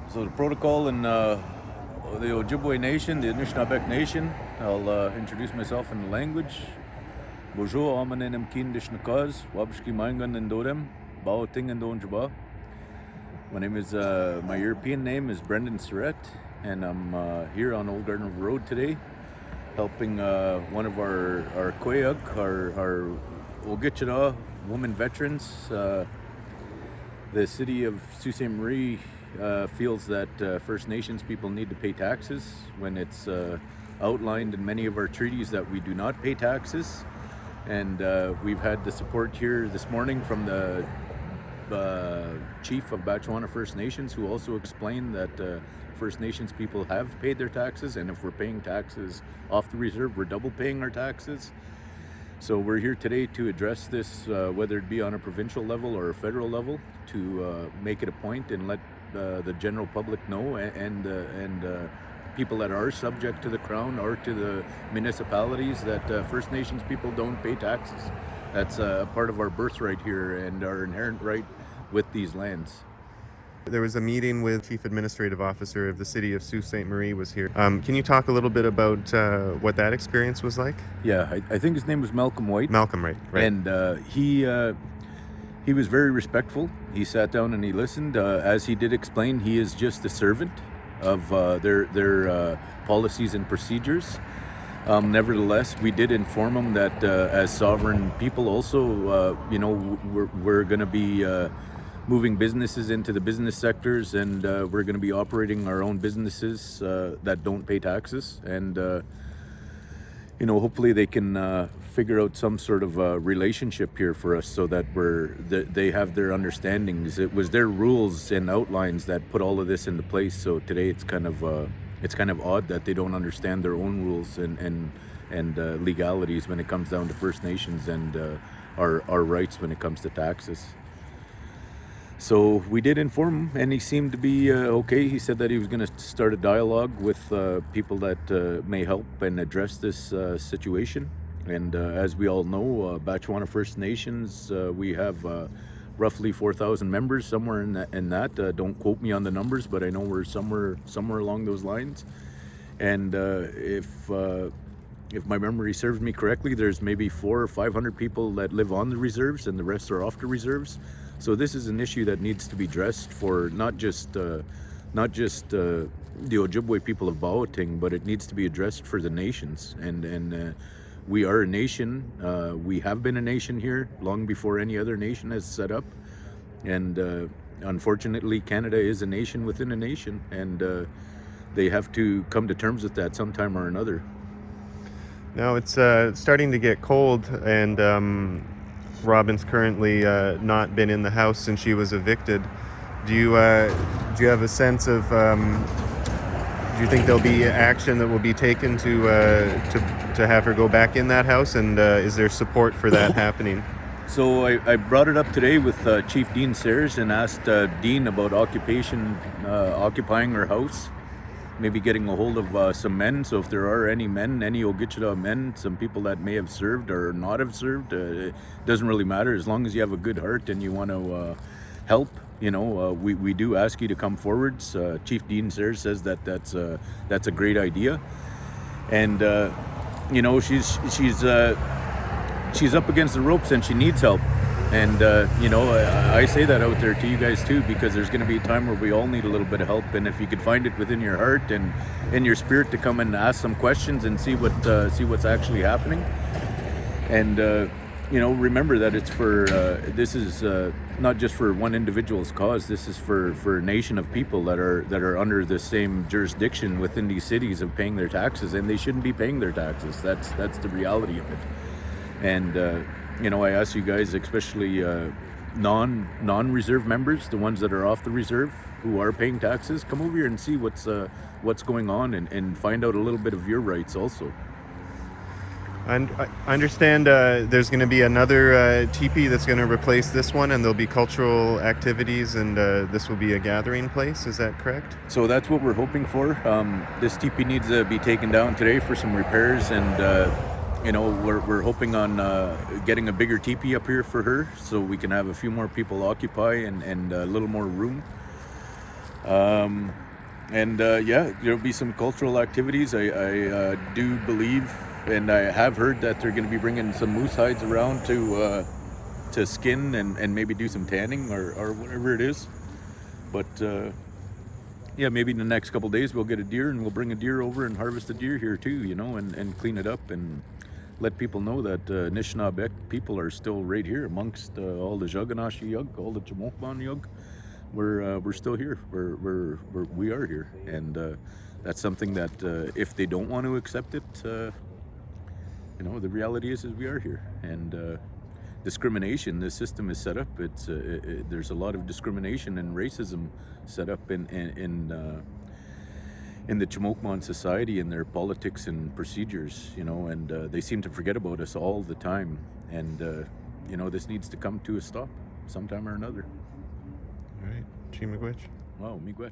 So the protocol in the Ojibwe Nation, the Anishinaabe Nation, I'll introduce myself in the language. Bonjour, amanenem kin dishnakaz, wabshki mangan endodem, bao ting endonjaba. My name is, my European name is Brendan Syrette, and I'm here on Old Garden River Road today, helping one of our Koyuk, our Ogichara women veterans. The city of Sault Ste. Marie feels that First Nations people need to pay taxes when it's outlined in many of our treaties that we do not pay taxes. And we've had the support here this morning from the chief of Batchewana First Nations, who also explained that First Nations people have paid their taxes, and if we're paying taxes off the reserve, we're double paying our taxes. So we're here today to address this, whether it be on a provincial level or a federal level, to make it a point and let the general public know, and people that are subject to the Crown or to the municipalities, that First Nations people don't pay taxes. That's a part of our birthright here and our inherent right with these lands. There was a meeting with Chief Administrative Officer of the City of Sault Ste. Marie was here. Can you talk a little bit about what that experience was like? Yeah, I think his name was Malcolm White. Malcolm, right. And he was very respectful. He sat down and he listened. As he did explain, he is just a servant of their policies and procedures. Nevertheless, we did inform him that as sovereign people also, we're going to be moving businesses into the business sectors, and we're going to be operating our own businesses that don't pay taxes. And hopefully they can figure out some sort of relationship here for us, so that they have their understandings. It was their rules and outlines that put all of this into place. So today it's kind of odd that they don't understand their own rules and legalities when it comes down to First Nations and our rights when it comes to taxes. So we did inform him, and he seemed to be okay. He said that he was going to start a dialogue with people that may help and address this situation. And as we all know, Batchewana First Nations, we have roughly 4,000 members, somewhere in that. Don't quote me on the numbers, but I know we're somewhere along those lines. And if my memory serves me correctly, there's maybe 400 or 500 people that live on the reserves, and the rest are off the reserves. So this is an issue that needs to be addressed for not just the Ojibwe people of Baoting, but it needs to be addressed for the nations. And we are a nation. We have been a nation here long before any other nation has set up. And unfortunately, Canada is a nation within a nation, and they have to come to terms with that sometime or another. Now it's starting to get cold, and Robyn's currently not been in the house since she was evicted. Do you have a sense of? Do you think there'll be action that will be taken to have her go back in that house, and is there support for that happening? So I brought it up today with Chief Dean Sayers and asked Dean about occupying her house, maybe getting a hold of some men. So if there are any men, any Ogichara men, some people that may have served or not have served, it doesn't really matter, as long as you have a good heart and you want to help. We do ask you to come forwards. Chief Dean Sayers says that that's a great idea, and she's up against the ropes and she needs help. And I say that out there to you guys too, because there's going to be a time where we all need a little bit of help. And if you could find it within your heart and in your spirit to come and ask some questions and see what's actually happening, and remember that it's for this is not just for one individual's cause. This is for a nation of people that are under the same jurisdiction within these cities of paying their taxes, and they shouldn't be paying their taxes. That's the reality of it. And I ask you guys, especially non-reserve members, the ones that are off the reserve who are paying taxes, come over here and see what's going on, and find out a little bit of your rights also. And I understand there's going to be another teepee that's going to replace this one, and there'll be cultural activities, and this will be a gathering place. Is that correct? So that's what we're hoping for. This teepee needs to be taken down today for some repairs, and we're hoping on getting a bigger teepee up here for her, so we can have a few more people occupy and a little more room. And yeah, there'll be some cultural activities. I do believe, and I have heard that they're going to be bringing some moose hides around to skin and maybe do some tanning or whatever it is. But yeah, maybe in the next couple days we'll get a deer and we'll bring a deer over and harvest a deer here too, and clean it up and let people know that Anishinaabe people are still right here amongst all the Jaganashi Yug, all the Chimokban Yug. We're still here. We are here, and that's something that if they don't want to accept it, the reality is we are here. And discrimination, the system is set up. There's a lot of discrimination and racism set up in the Chimokman society and their politics and procedures, and they seem to forget about us all the time. And this needs to come to a stop sometime or another. All right, Chi Miigwech. Wow, miigwech.